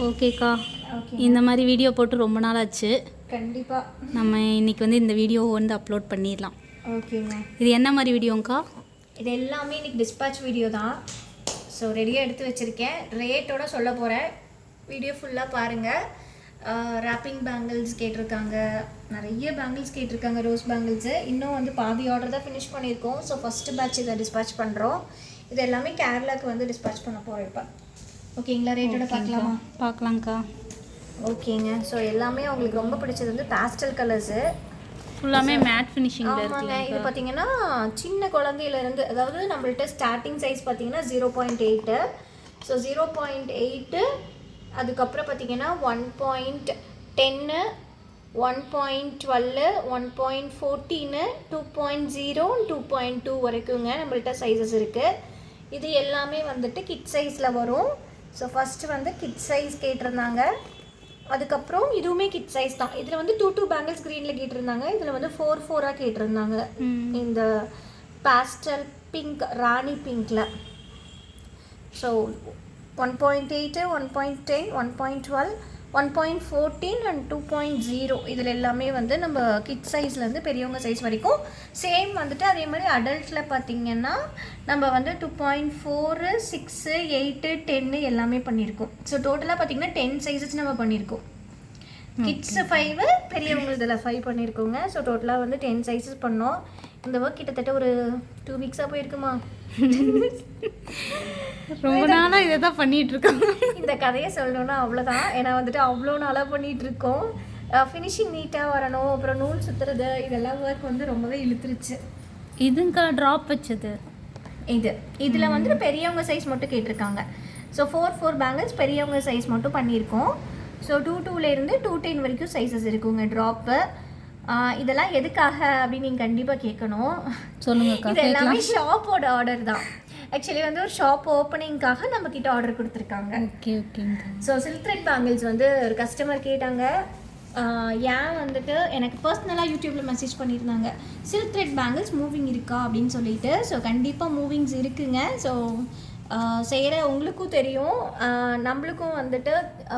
ஓகேக்கா. ஓகே, இந்த மாதிரி வீடியோ போட்டு ரொம்ப நாள் ஆச்சு. கண்டிப்பாக நம்ம இன்றைக்கி வந்து இந்த வீடியோ வந்து அப்லோட் பண்ணிடலாம். ஓகேங்க. இது என்ன மாதிரி வீடியோங்க்கா? இது எல்லாமே இன்றைக்கி டிஸ்பேட்ச் வீடியோ தான். ஸோ ரெடியாக எடுத்து வச்சுருக்கேன். ரேட்டோட சொல்ல போகிறேன். வீடியோ ஃபுல்லாக பாருங்கள். ராப்பிங் பேங்கிள்ஸ் கேட்டிருக்காங்க, நிறைய பேங்கிள்ஸ் கேட்டிருக்காங்க, ரோஸ் பேங்கிள்ஸு. இன்னும் வந்து பாதி ஆர்டர் தான் ஃபினிஷ் பண்ணியிருக்கோம். ஸோ ஃபஸ்ட்டு பேட்ச் இதை டிஸ்பேட்ச் பண்ணுறோம். இது எல்லாமே கேரளாவுக்கு வந்து டிஸ்பேட்ச் பண்ண போகிறோம் இப்போ. ஓகேங்களா? ரேட்டோட பார்க்கலாமா? பார்க்கலாங்க்கா. ஓகேங்க. ஸோ எல்லாமே அவங்களுக்கு ரொம்ப பிடிச்சது வந்து பேஸ்டல் கலர்ஸு. ஃபுல்லாமே மேட் ஃபினிஷிங். ஆமாங்க. இது பார்த்தீங்கன்னா சின்ன குழந்தையிலேருந்து, அதாவது நம்மள்ட்ட ஸ்டார்டிங் சைஸ் பார்த்தீங்கன்னா 0.8. ஸோ 0.8, அதுக்கப்புறம் பார்த்தீங்கன்னா 1.10, 1.12, 1.14, 2.0, 2.2 வரைக்குங்க நம்மள்ட்ட சைஸஸ் இருக்குது. இது எல்லாமே வந்துட்டு கிட் சைஸில் வரும். ஸோ ஃபஸ்ட்டு வந்து கிட் சைஸ் கேட்டிருந்தாங்க. அதுக்கப்புறம் இதுவுமே கிட் சைஸ் தான். இதில் வந்து 2 பேங்கிள்ஸ் க்ரீனில் கேட்டிருந்தாங்க. இதில் வந்து 4 கேட்டிருந்தாங்க. இந்த பாஸ்டல் பிங்க், ராணி பிங்க்கில். ஸோ 1.8, 1.10, 1.12, 1.14 அண்ட் 2.0 இதில் எல்லாமே வந்து நம்ம கிட் சைஸ்லேருந்து பெரியவங்க சைஸ் வரைக்கும் சேம் வந்துட்டு. அதே மாதிரி அடல்ட்டில் பார்த்திங்கன்னா நம்ம வந்து 2.4, 6, 8, 10 எல்லாமே பண்ணியிருக்கோம். ஸோ டோட்டலாக பார்த்திங்கன்னா 10 சைஸஸ் நம்ம பண்ணியிருக்கோம். கிட்ஸு 5, பெரியவங்க இதில் 5 பண்ணியிருக்கோங்க. ஸோ டோட்டலாக வந்து 10 சைஸஸ் பண்ணோம். இந்த ஒர்க் கிட்டத்தட்ட ஒரு 2 வீக்ஸாக போயிருக்குமா? ரொம்ப நாளாக இதை தான் பண்ணிகிட்ருக்கோம். இந்த கதையை சொல்லணுன்னா அவ்வளோதான். ஏன்னா வந்துட்டு அவ்வளோ நாளாக பண்ணிகிட்ருக்கோம். ஃபினிஷிங் நீட்டாக வரணும், அப்புறம் நூல் சுற்றுறது, இதெல்லாம் ஒர்க் வந்து ரொம்பவே இழுத்துருச்சு. இதுங்கா ட்ராப் வச்சது இதில் வந்துட்டு பெரியவங்க சைஸ் மட்டும் கேட்டிருக்காங்க. ஸோ 4 பேங்கிள்ஸ் பெரியவங்க சைஸ் மட்டும் பண்ணியிருக்கோம். ஸோ 2.2லேருந்து 2.10 வரைக்கும் சைஸஸ் இருக்குங்க ட்ராப்பு. இதெல்லாம் எதுக்காக அப்படின்னு நீங்கள் கண்டிப்பாக கேட்கணும். சொல்லுங்கக்கா. இது எல்லாமே ஷாப்போட ஆர்டர் தான். ஆக்சுவலி வந்து ஒரு ஷாப் ஓப்பனிங்காக நம்மக்கிட்ட ஆர்டர் கொடுத்துருக்காங்க. ஓகே ஓகேங்க. ஸோ சில்க் த்ரெட் பேங்கிள்ஸ் வந்து ஒரு கஸ்டமர் கேட்டாங்க. ஏன் வந்துட்டு எனக்கு பர்சனலாக யூடியூப்பில் மெசேஜ் பண்ணியிருந்தாங்க, சில்க் த்ரெட் பேங்கிள்ஸ் மூவிங் இருக்கா அப்படின்னு சொல்லிட்டு. ஸோ கண்டிப்பாக மூவிங்ஸ் இருக்குங்க. ஸோ செய்கிற உங்களுக்கும் தெரியும், நம்மளுக்கும் வந்துட்டு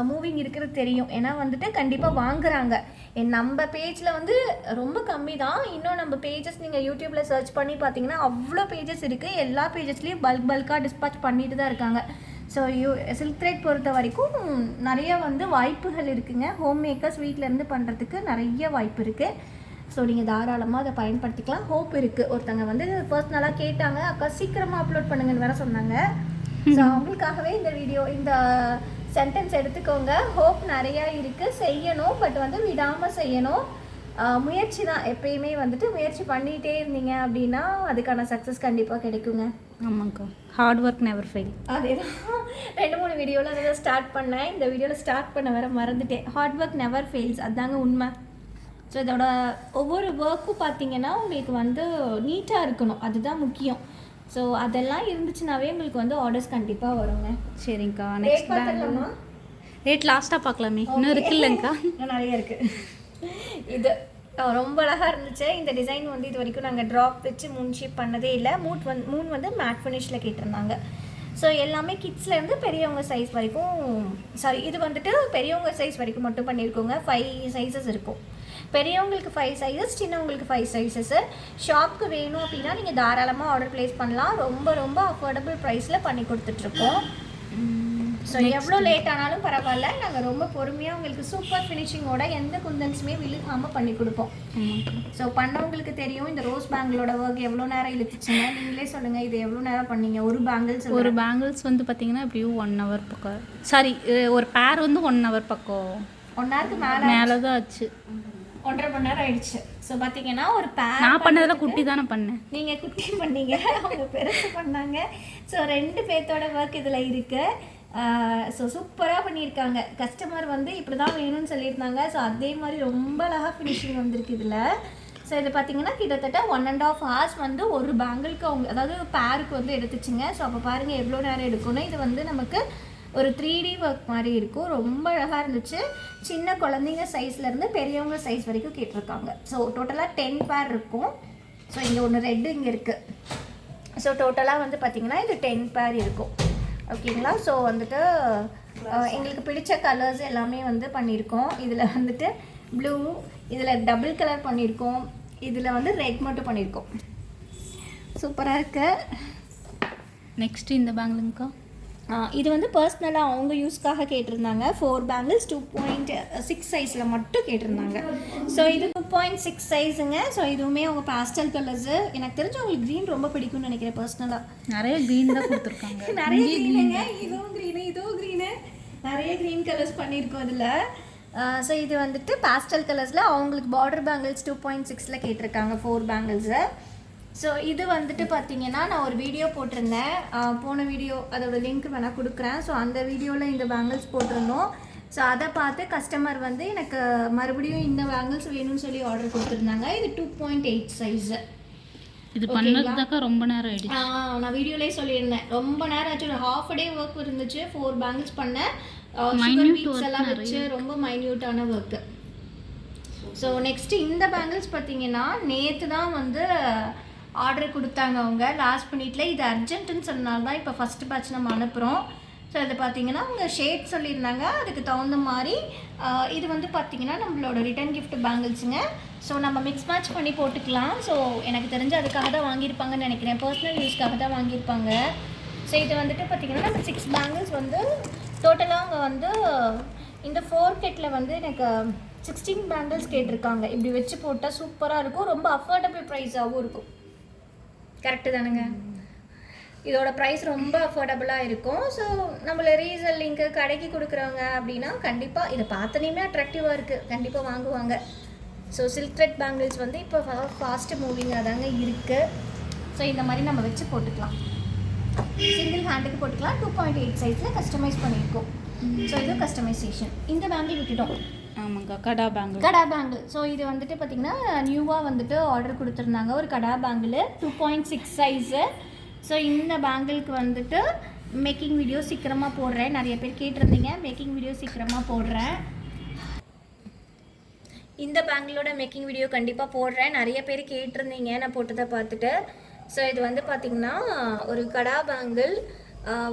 மூவிங் இருக்கிறது தெரியும். ஏன்னா வந்துட்டு கண்டிப்பாக வாங்குகிறாங்க. நம்ம பேஜில் வந்து ரொம்ப கம்மி தான். இன்னும் நம்ம பேஜஸ் நீங்கள் யூடியூப்பில் சர்ச் பண்ணி பார்த்தீங்கன்னா அவ்வளோ பேஜஸ் இருக்குது. எல்லா பேஜஸ்லேயும் பல்காக டிஸ்பேட்ச் பண்ணிட்டு தான் இருக்காங்க. ஸோ சில்க் த்ரெட் பொறுத்த வரைக்கும் நிறைய வந்து வாய்ப்புகள் இருக்குங்க. ஹோம் மேக்கர்ஸ் வீட்டிலேருந்து பண்ணுறதுக்கு நிறைய வாய்ப்பு இருக்குது. ஸோ நீங்கள் தாராளமாக அதை பயன்படுத்திக்கலாம். ஹோப் இருக்குது. ஒருத்தங்க வந்து பர்சனலாக கேட்டாங்க, அக்கா சீக்கிரமாக அப்லோட் பண்ணுங்கன்னு வேறு சொன்னாங்க. ஸோ அவங்களுக்காகவே இந்த வீடியோ, இந்த சென்டென்ஸ் எடுத்துக்கோங்க. ஹோப் நிறையா இருக்குது, செய்யணும். பட் வந்து விடாமல் செய்யணும். முயற்சி தான். எப்பயுமே வந்துட்டு முயற்சி பண்ணிகிட்டே இருந்தீங்க அப்படின்னா அதுக்கான சக்ஸஸ் கண்டிப்பாக கிடைக்குங்க. ஆமாங்க்கா. Hard work never fail. அதே தான் 2-3 வீடியோவில் அதை தான் ஸ்டார்ட் பண்ணேன். இந்த வீடியோவில் ஸ்டார்ட் பண்ண வேற மறந்துட்டேன். ஹார்ட் ஒர்க் நெவர் ஃபெயில்ஸ், அதுதாங்க உண்மை. ஸோ இதோட ஒவ்வொரு ஒர்க்கும் பார்த்தீங்கன்னா உங்களுக்கு வந்து நீட்டாக இருக்கணும், அதுதான் முக்கியம். ஸோ அதெல்லாம் இருந்துச்சுனாவே உங்களுக்கு வந்து ஆர்டர்ஸ் கண்டிப்பாக வருங்க. சரிங்கக்கா. நெக்ஸ்ட் பார்க்கலாமா? ரேட் லாஸ்ட்டாக பார்க்கலாமே. இன்னும் இருக்குல்லங்கக்கா? நிறைய இருக்குது. இது ரொம்ப அழகாக இருந்துச்சு. இந்த டிசைன் வந்து இது வரைக்கும் நாங்கள் ட்ராப் வச்சு மூன் ஷேப் பண்ணதே இல்லை. மூன் வந்து மேட் ஃபினிஷில் கேட்டிருந்தாங்க. ஸோ எல்லாமே கிட்ஸ்லேருந்து பெரியவங்க சைஸ் வரைக்கும், சாரி இது வந்துட்டு பெரியவங்க சைஸ் வரைக்கும் மட்டும் பண்ணியிருக்கோங்க. 5 சைஸஸ் இருக்கும். பெரியவங்களுக்கு 5 சைஸஸ், சின்னவங்களுக்கு 5 சைஸஸ்ஸு. ஷாப்புக்கு வேணும் அப்படின்னா நீங்கள் தாராளமாக ஆர்டர் ப்ளேஸ் பண்ணலாம். ரொம்ப ரொம்ப அஃபோர்டபுள் ப்ரைஸில் பண்ணி கொடுத்துட்ருக்கோம். ஸோ எவ்வளோ லேட் ஆனாலும் பரவாயில்ல, நாங்கள் ரொம்ப பொறுமையாக உங்களுக்கு சூப்பர் ஃபினிஷிங்கோட எந்த குந்தன்ஸுமே விழுகாமல் பண்ணி கொடுப்போம். ஸோ பண்ணவங்களுக்கு தெரியும் இந்த ரோஸ் பேங்கிளோட ஒர்க் எவ்வளோ நேரம் இழுத்துச்சுங்க. நீங்களே சொல்லுங்கள், இது எவ்வளோ நேரம் பண்ணீங்க? ஒரு பேங்கிள்ஸ் வந்து பார்த்தீங்கன்னா எப்படியும் 1 hour பக்கம். சாரி, ஒரு பேர் வந்து 1 hour பக்கம். 1 hourக்கு மேலே தான் ஆச்சு. 1.5 மணி நேரம் ஆயிடுச்சு. ஸோ பார்த்தீங்கன்னா ஒரு பேர் நான் பண்ணதெல்லாம் குட்டி தானே பண்ணேன். நீங்கள் குட்டி பண்ணீங்க, அவங்க பெருசு பண்ணாங்க. ஸோ 2 பேர்த்தோட ஒர்க் இதில் இருக்குது. ஸோ சூப்பராக பண்ணியிருக்காங்க. கஸ்டமர் வந்து இப்படி தான் வேணும்னு சொல்லியிருந்தாங்க. ஸோ அதே மாதிரி ரொம்ப அழகாக ஃபினிஷிங் வந்திருக்கு இதில். ஸோ இது பார்த்தீங்கன்னா கிட்டத்தட்ட 1.5 hours வந்து ஒரு பேங்கிளுக்கு அவங்க, அதாவது பேருக்கு வந்து எடுத்துச்சுங்க. ஸோ அப்போ பாருங்கள் எவ்வளோ நேரம் எடுக்கணும். இது வந்து நமக்கு ஒரு 3D ஒர்க் மாதிரி இருக்கும். ரொம்ப அழகாக இருந்துச்சு. சின்ன குழந்தைங்க சைஸ்லேருந்து பெரியவங்க சைஸ் வரைக்கும் கேட்டிருக்காங்க. ஸோ டோட்டலாக 10 பேர் இருக்கும். ஸோ இங்கே ஒன்று ரெட்டு இங்கே இருக்குது. ஸோ டோட்டலாக வந்து பார்த்திங்கன்னா இது 10 பேர் இருக்கும். ஓகேங்களா? ஸோ வந்துட்டு எங்களுக்கு பிடிச்ச கலர்ஸ் எல்லாமே வந்து பண்ணியிருக்கோம். இதில் வந்துட்டு ப்ளூ, இதில் டபுள் கலர் பண்ணியிருக்கோம், இதில் வந்து ரெட் மட்டும் பண்ணியிருக்கோம். சூப்பராக இருக்கு. நெக்ஸ்ட் இந்த பேங்கிளுங்கக்கா, இது வந்து பர்சனலாக அவங்க யூஸ்க்காக கேட்டிருந்தாங்க. 4 பேங்கிள்ஸ் 2.6 சைஸில் மட்டும் கேட்டிருந்தாங்க. ஸோ இது 2.6 சைஸுங்க. ஸோ இதுவுமே அவங்க பாஸ்டல் கலர்ஸு. எனக்கு தெரிஞ்சு அவங்களுக்கு க்ரீன் ரொம்ப பிடிக்கும்னு நினைக்கிறேன் பர்சனலாக. நிறைய க்ரீன் தான் கொடுத்துருக்காங்க. நிறைய க்ரீனுங்க, இதுவும் க்ரீனு, இதுவும் க்ரீனு, நிறைய க்ரீன் கலர்ஸ் பண்ணியிருக்கோம் இதில். ஸோ இது வந்துட்டு பாஸ்டல் கலர்ஸில் அவங்களுக்கு பார்டர் பேங்கிள்ஸ் 2.6ல் கேட்டிருக்காங்க 4 பேங்கிள்ஸு. ஸோ இது வந்துட்டு பார்த்தீங்கன்னா நான் ஒரு வீடியோ போட்டிருந்தேன், போன வீடியோ அதோட லிங்க் வேணால் கொடுக்குறேன். ஸோ அந்த வீடியோவில் இந்த பேங்கிள்ஸ் போட்டிருந்தோம். ஸோ அதை பார்த்து கஸ்டமர் வந்து எனக்கு மறுபடியும் இந்த பேங்கிள்ஸ் வேணும்னு சொல்லி ஆர்டர் கொடுத்துருந்தாங்க. இது 2.8 சைஸு. இது பண்ணதுக்காக ரொம்ப நேரம் ஆயிடுச்சு. நான் வீடியோலேயே சொல்லியிருந்தேன், ரொம்ப நேரம் ஆச்சு. ஒரு ஹாஃப் டே ஒர்க் இருந்துச்சு 4 பேங்கிள்ஸ் பண்ணேன். எல்லாம் வச்சு ரொம்ப மைன்யூட்டான ஒர்க்கு. ஸோ நெக்ஸ்ட்டு இந்த பேங்கிள்ஸ் பார்த்தீங்கன்னா நேற்று தான் வந்து ஆர்டர் கொடுத்தாங்க அவங்க லாஸ்ட் மினிட்ல. இது அர்ஜென்ட்டுன்னு சொன்னால தான் இப்போ ஃபஸ்ட்டு பேட்ச் நம்ம அனுப்புகிறோம். ஸோ இது பார்த்தீங்கன்னா அவங்க ஷேட் சொல்லியிருந்தாங்க, அதுக்கு தகுந்த மாதிரி இது வந்து பார்த்தீங்கன்னா நம்மளோட ரிட்டர்ன் கிஃப்ட் பேங்கிள்ஸுங்க. ஸோ நம்ம மிக்ஸ் மேட்ச் பண்ணி போட்டுக்கலாம். ஸோ எனக்கு தெரிஞ்சு அதுக்காக தான் வாங்கியிருப்பாங்கன்னு நினைக்கிறேன், பர்சனல் யூஸ்க்காக தான் வாங்கியிருப்பாங்க. ஸோ இது வந்துட்டு பார்த்தீங்கன்னா நம்ம 6 பேங்கிள்ஸ் வந்து டோட்டலாக அவங்க வந்து இந்த 4 கெட்டில் வந்து எனக்கு 16 பேங்கிள்ஸ் கேட்டிருக்காங்க. இப்படி வச்சு போட்டால் சூப்பராக இருக்கும், ரொம்ப அஃபோர்டபுள் ப்ரைஸாகவும் இருக்கும். கரெக்டு தானுங்க? இதோட ப்ரைஸ் ரொம்ப அஃபோர்டபுளாக இருக்கும். ஸோ நம்மளை ரீசெல்லிங்க்கு கடைக்கு கொடுக்குறவங்க அப்படின்னா கண்டிப்பாக இதை பார்த்தனையுமே அட்ராக்டிவாக இருக்குது, கண்டிப்பாக வாங்குவாங்க. ஸோ சில்க் த்ரெட் பேங்கிள்ஸ் வந்து இப்போ ஃபாஸ்ட்டு மூவிங்காக தாங்க இருக்குது. ஸோ இந்த மாதிரி நம்ம வச்சு போட்டுக்கலாம், சிங்கிள் ஹேண்டுக்கு போட்டுக்கலாம். 2.8 சைஸில் கஸ்டமைஸ் பண்ணியிருக்கோம். ஸோ இது கஸ்டமைசேஷன். இந்த பேங்கிள் விட்டுட்டோம். ஆமாங்க, கடா பேங்கிள். கடா பேங்கிள். ஸோ இது வந்துட்டு பார்த்திங்கன்னா நியூவாக வந்துட்டு ஆர்டர் கொடுத்துருந்தாங்க ஒரு கடா பேங்கிள் 2.6 சைஸு. ஸோ இந்த பேங்கிளுக்கு வந்துட்டு மேக்கிங் வீடியோ சீக்கிரமாக போடுறேன். நிறைய பேர் கேட்டிருந்தீங்க, மேக்கிங் வீடியோ சீக்கிரமாக போடுறேன். இந்த பேங்கிளோட மேக்கிங் வீடியோ கண்டிப்பாக போடுறேன். நிறைய பேர் கேட்டிருந்தீங்க நான் போட்டதை பார்த்துட்டு. ஸோ இது வந்து பார்த்திங்கன்னா ஒரு கடா பேங்கிள்,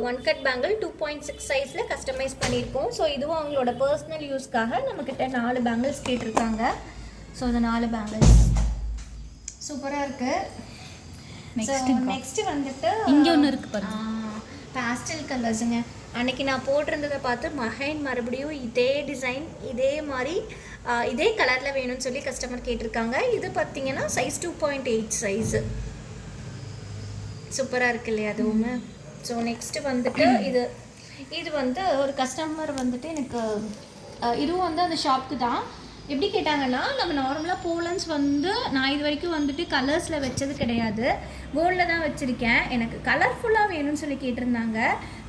1 கட் பேங்கிள் 2.6 சைஸில் கஸ்டமைஸ் பண்ணியிருக்கோம். ஸோ இதுவும் அவங்களோட பர்சனல் யூஸ்க்காக நம்மக்கிட்ட 4 பேங்கிள்ஸ் கேட்டிருக்காங்க. ஸோ இந்த 4 பேங்கிள்ஸ் சூப்பராக இருக்குது. நெக்ஸ்ட்டு வந்துட்டு இங்கே ஒன்று இருக்குது பாருங்க, பாஸ்டல் கலர்ஸுங்க. அன்றைக்கி நான் போட்டிருந்ததை பார்த்து மகன் மறுபடியும் இதே டிசைன் இதே மாதிரி இதே கலரில் வேணும்னு சொல்லி கஸ்டமர் கேட்டிருக்காங்க. இது பார்த்திங்கன்னா சைஸ் 2.8 சைஸு. சூப்பராக இருக்கு இல்லையா அதுவுமே? ஸோ நெக்ஸ்ட்டு வந்துட்டு இது வந்து ஒரு கஸ்டமர் வந்துட்டு எனக்கு இதுவும் வந்து அந்த ஷாப்புக்கு தான். எப்படி கேட்டாங்கன்னா, நம்ம நார்மலாக போலன்ஸ் வந்து நான் இது வரைக்கும் வந்துட்டு கலர்ஸில் வச்சது கிடையாது, கோல்டில் தான் வச்சுருக்கேன். எனக்கு கலர்ஃபுல்லாக வேணும்னு சொல்லி கேட்டிருந்தாங்க.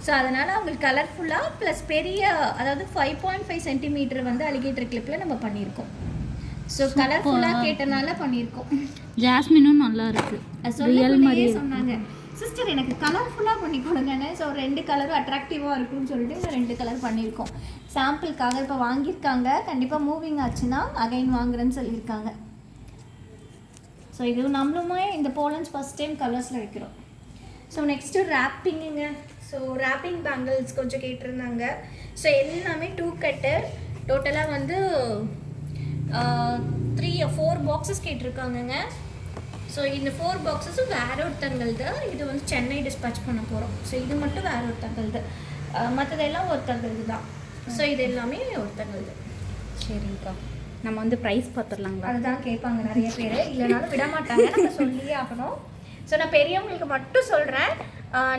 ஸோ அதனால் அவங்களுக்கு கலர்ஃபுல்லாக ப்ளஸ் பெரிய, அதாவது 5.5 சென்டிமீட்டர் வந்து அலிகேட்டர் கிளிப்பில் நம்ம பண்ணியிருக்கோம். ஸோ கலர்ஃபுல்லாக கேட்டனால பண்ணியிருக்கோம். ஜாஸ்மினும் நல்லா இருக்குது, சொல்லியே சொன்னாங்க, சிஸ்டர் எனக்கு கலர்ஃபுல்லாக பண்ணி கொடுங்கன்னு. ஸோ 2 கலரும் அட்ராக்டிவாக இருக்குன்னு சொல்லிட்டு இந்த 2 கலர் பண்ணியிருக்கோம். சாம்பிளுக்காக இப்போ வாங்கியிருக்காங்க, கண்டிப்பாக மூவிங் ஆச்சுன்னா அகைன் வாங்குறேன்னு சொல்லியிருக்காங்க. ஸோ இதுவும் நம்மளுமே இந்த போலன்ஸ் ஃபஸ்ட் டைம் கலர்ஸில் வைக்கிறோம். ஸோ நெக்ஸ்ட்டு ரேப்பிங்குங்க. ஸோ ரேப்பிங் பேங்கிள்ஸ் கொஞ்சம் கேட்டிருந்தாங்க. ஸோ எல்லாமே 2 கட்டு, டோட்டலாக வந்து 4 பாக்ஸஸ் கேட்டிருக்காங்கங்க. ஸோ இந்த 4 பாக்ஸஸும் வேற ஒருத்தங்கள்து. இது வந்து சென்னை டிஸ்பேச் பண்ண போகிறோம். ஸோ இது மட்டும் வேற ஒருத்தங்கள்து, மற்றதெல்லாம் ஒருத்தங்கள்து தான். ஸோ இது எல்லாமே ஒருத்தங்கள்து. சரிங்கக்கா, நம்ம வந்து ப்ரைஸ் பார்த்துடலாங்களா? அதுதான் கேட்பாங்க நிறைய பேர், இல்லைனாலும் விட மாட்டாங்க, நம்ம சொல்லியே ஆகணும். ஸோ நான் பெரியவங்களுக்கு மட்டும் சொல்கிறேன்,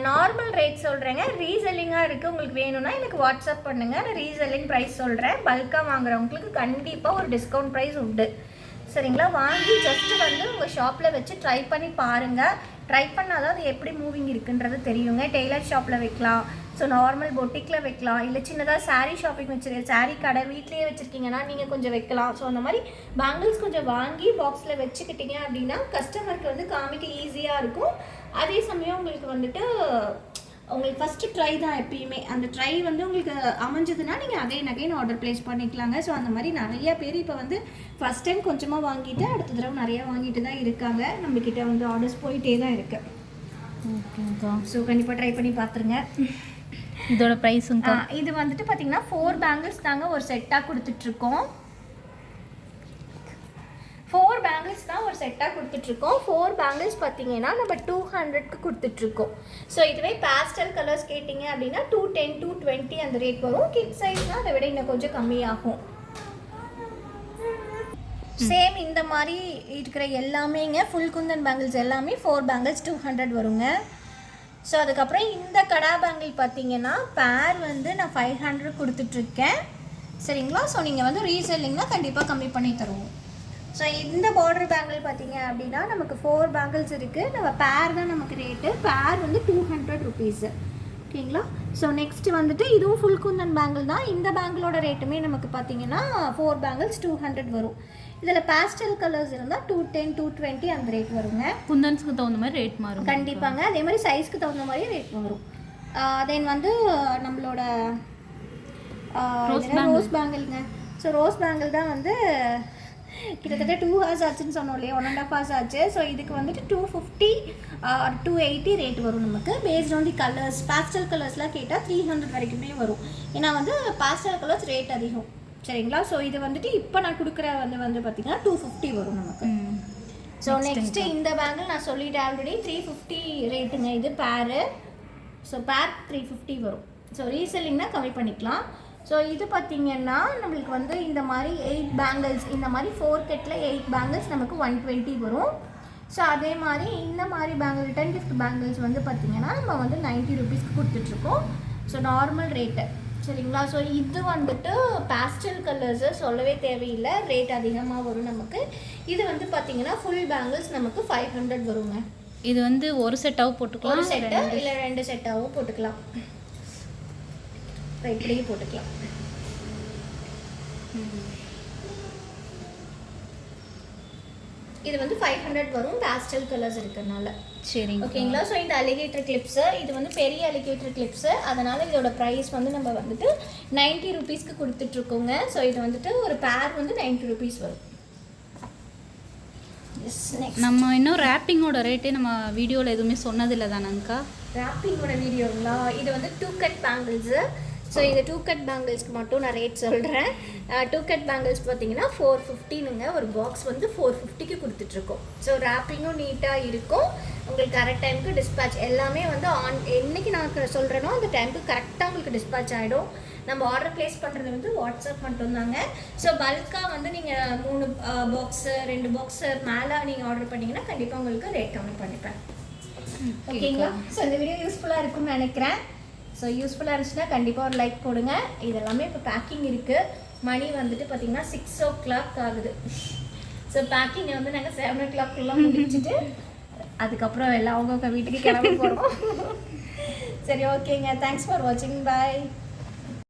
நார்மல் ரேட் சொல்கிறேங்க. ரீசெல்லிங்காக இருக்குது, உங்களுக்கு வேணும்னா எனக்கு வாட்ஸ்அப் பண்ணுங்கள், நான் ரீசெல்லிங் ப்ரைஸ் சொல்கிறேன். பல்காக வாங்குறவங்களுக்கு கண்டிப்பாக ஒரு டிஸ்கவுண்ட் ப்ரைஸ் உண்டு, சரிங்களா? வாங்கி ஜஸ்ட்டு வந்து உங்கள் ஷாப்பில் வச்சு ட்ரை பண்ணி பாருங்கள். ட்ரை பண்ணால் தான் அது எப்படி மூவிங் இருக்குன்றது தெரியுங்க. டெய்லர் ஷாப்பில் வைக்கலாம், ஸோ நார்மல் பொட்டிக்கில் வைக்கலாம், இல்லை சின்னதாக சாரீ ஷாப்பிங் சாரீ கடை வீட்லேயே வச்சுருக்கீங்கன்னா நீங்கள் கொஞ்சம் வைக்கலாம். ஸோ அந்த மாதிரி பேங்கிள்ஸ் கொஞ்சம் வாங்கி பாக்ஸில் வச்சுக்கிட்டீங்க அப்படின்னா கஸ்டமருக்கு வந்து காமிக்க ஈஸியாக இருக்கும். அதே சமயம் உங்களுக்கு வந்துட்டு உங்களுக்கு ஃபஸ்ட்டு ட்ரை தான் எப்பயுமே. அந்த ட்ரை வந்து உங்களுக்கு அமைஞ்சதுன்னா நீங்கள் அகைன் ஆர்டர் ப்ளேஸ் பண்ணிக்கலாங்க. ஸோ அந்த மாதிரி நிறைய பேர் இப்போ வந்து ஃபஸ்ட் டைம் கொஞ்சமாக வாங்கிட்டு அடுத்த தடவை நிறையா வாங்கிட்டு தான் இருக்காங்க. நம்மக்கிட்ட வந்து ஆர்டர்ஸ் போயிட்டே தான் இருக்குது. ஓகேங்கக்கா. ஸோ கண்டிப்பாக ட்ரை பண்ணி பார்த்துருங்க. இதோட ப்ரைஸுங்க இது வந்துட்டு பார்த்தீங்கன்னா 4 பேங்கிள்ஸ் தாங்க ஒரு செட்டாக கொடுத்துட்ருக்கோம். 4 பேங்கிள்ஸ் தான் ஒரு செட்டாக கொடுத்துட்ருக்கோம். 4 பேங்கிள்ஸ் பார்த்தீங்கன்னா நம்ம 200க்கு கொடுத்துட்ருக்கோம். ஸோ இதுவே பேஸ்டல் கலர்ஸ் கேட்டிங்க அப்படின்னா 210 220 அந்த ரேட் வரும். கிட் சைஸ்னால் அதை விட இன்னும் கொஞ்சம் கம்மியாகும். சேம் இந்த மாதிரி இருக்கிற எல்லாமேங்க ஃபுல் குந்தன் பேங்கிள்ஸ் எல்லாமே 4 பேங்கிள்ஸ் 200 வருங்க. ஸோ அதுக்கப்புறம் இந்த கடா பேங்கிள் பார்த்தீங்கன்னா பேர் வந்து நான் 500 கொடுத்துட்ருக்கேன். சரிங்களா? ஸோ நீங்கள் வந்து ரீசெல்லிங்னா கண்டிப்பாக கம்மி பண்ணி தருவோம். ஸோ இந்த பார்டர் பேங்கிள் பார்த்தீங்க அப்படின்னா நமக்கு 4 பேங்கிள்ஸ் இருக்குது. நம்ம பேர் தான் நமக்கு ரேட்டு. பேர் வந்து 200 ருபீஸு. ஓகேங்களா? ஸோ நெக்ஸ்ட்டு வந்துட்டு இதுவும் ஃபுல் குந்தன் பேங்கிள் தான். இந்த பேங்கிளோட ரேட்டுமே நமக்கு பார்த்தீங்கன்னா 4 பேங்கிள்ஸ் 200 வரும். இதில் பேஸ்டல் கலர்ஸ் இருந்தால் 210 220 அந்த ரேட் வருங்க. குந்தன்ஸுக்கு தகுந்த மாதிரி ரேட் மாறும். கண்டிப்பாங்க. அதே மாதிரி சைஸ்க்கு தகுந்த மாதிரி ரேட் வரும். தென் வந்து நம்மளோட ரோஸ் பேங்கிள்ங்க. ஸோ ரோஸ் பேங்கிள் தான் வந்து கிட்டத்தட்ட 2 ஹவர்ஸ் ஆச்சுன்னு சொன்னோம் இல்லையா, 1.5 ஹவர்ஸ் ஆச்சு. ஸோ இதுக்கு வந்துட்டு 250 280 ரேட் வரும் நமக்கு. Based on the colours. Pastel கலர்ஸ்லாம் கேட்டால் 300 வரைக்குமே வரும். ஏன்னா வந்து பேஸ்டல் கலர்ஸ் ரேட் அதிகம். சரிங்களா? ஸோ இது வந்துட்டு இப்போ நான் கொடுக்குற வந்து பார்த்தீங்கன்னா 250 வரும் நமக்கு. ஸோ நெக்ஸ்ட்டு இந்த பேங்கிள் நான் சொல்லிட்டேன் ஆல்ரெடி 350 ரேட்டுங்க இது பேரு. ஸோ பேர் 350 வரும். ஸோ ரீசெல்லிங்னா கம்மி பண்ணிக்கலாம். ஸோ இது பார்த்திங்கன்னா நம்மளுக்கு வந்து இந்த மாதிரி 8 பேங்கிள்ஸ், இந்த மாதிரி 4 கட்டில் 8 பேங்கிள்ஸ் நமக்கு 120 வரும். ஸோ அதே மாதிரி இந்த மாதிரி பேங்கிள் 10 gift பேங்கிள்ஸ் வந்து பார்த்திங்கன்னா நம்ம வந்து 90 ருபீஸ்க்கு கொடுத்துட்ருக்கோம். So normal rate. சரிங்களா? ஸோ இது வந்துட்டு பேஸ்டல் கலர்ஸு சொல்லவே தேவையில்லை, ரேட் அதிகமாக வரும் நமக்கு. இது வந்து பார்த்திங்கன்னா ஃபுல் பேங்கிள்ஸ் நமக்கு 500 வருங்க. இது வந்து ஒரு செட்டாகவும் போட்டுக்கலாம், ஒரு செட்டு இல்லை 2 செட்டாகவும் போட்டுக்கலாம். இப்படியே போட்டுக்கலாம். இது வந்து 500 வரும் பேஸ்டல் கலர்ஸ் இருக்கிறதுனால. சரி, ஓகேங்களா? ஸோ இந்த அலிகேட்டர் கிளிப்ஸு, இது வந்து பெரிய அலிகேட்டர் கிளிப்ஸு, அதனால் இதோட ப்ரைஸ் வந்து நம்ம வந்துட்டு 90 ருபீஸ்க்கு கொடுத்துட்ருக்கோங்க. ஸோ இது வந்துட்டு ஒரு பேர் வந்து 90 ருபீஸ் வரும். நம்ம இன்னும் ரேப்பிங்கோட ரேட்டே நம்ம வீடியோவில் எதுவுமே சொன்னதில்லை தானேங்க்கா? ரேப்பிங்கோட வீடியோங்களா? இது வந்து 2 கட் பேங்கிள்ஸு. ஸோ இந்த 2 கட் பேங்கிள்ஸ்க்கு மட்டும் நான் ரேட் சொல்கிறேன். 2 கட் பேங்கிள்ஸ் பார்த்தீங்கன்னா 450னுங்க. ஒரு பாக்ஸ் வந்து 450க்கு கொடுத்துட்ருக்கோம். ஸோ ரேப்பிங்கும் நீட்டாக இருக்கும். உங்களுக்கு கரெக்ட் டைமுக்கு டிஸ்பேச் எல்லாமே வந்து என்றைக்கு நான் சொல்கிறேனோ அந்த டைமுக்கு கரெக்டாக உங்களுக்கு டிஸ்பேச் ஆகிடும். நம்ம ஆர்டர் ப்ளேஸ் பண்ணுறது வந்து வாட்ஸ்அப் மட்டும்தாங்க. ஸோ பல்காக வந்து நீங்கள் 3 பாக்ஸு 2 பாக்ஸு மேலே நீங்கள் ஆர்டர் பண்ணிங்கன்னா கண்டிப்பாக உங்களுக்கு ரேட் கம்மி பண்ணிப்பேன். ஓகேங்களா? ஸோ இந்த வீடியோ யூஸ்ஃபுல்லாக இருக்கும்னு நினைக்கிறேன். ஸோ யூஸ்ஃபுல்லாக இருந்துச்சுன்னா கண்டிப்பாக ஒரு லைக் போடுங்க. இதெல்லாமே இப்போ பேக்கிங் இருக்குது. மணி வந்துட்டு பார்த்திங்கன்னா 6 o'clock ஆகுது. ஸோ பேக்கிங்கை வந்து நாங்கள் 7 o'clock முடிச்சுட்டு அதுக்கப்புறம் எல்லாம் அவங்கவுங்க வீட்டுக்கு கிளம்ப போகிறோம். சரி, ஓகேங்க. தேங்க்ஸ் ஃபார் வாட்சிங். பாய்.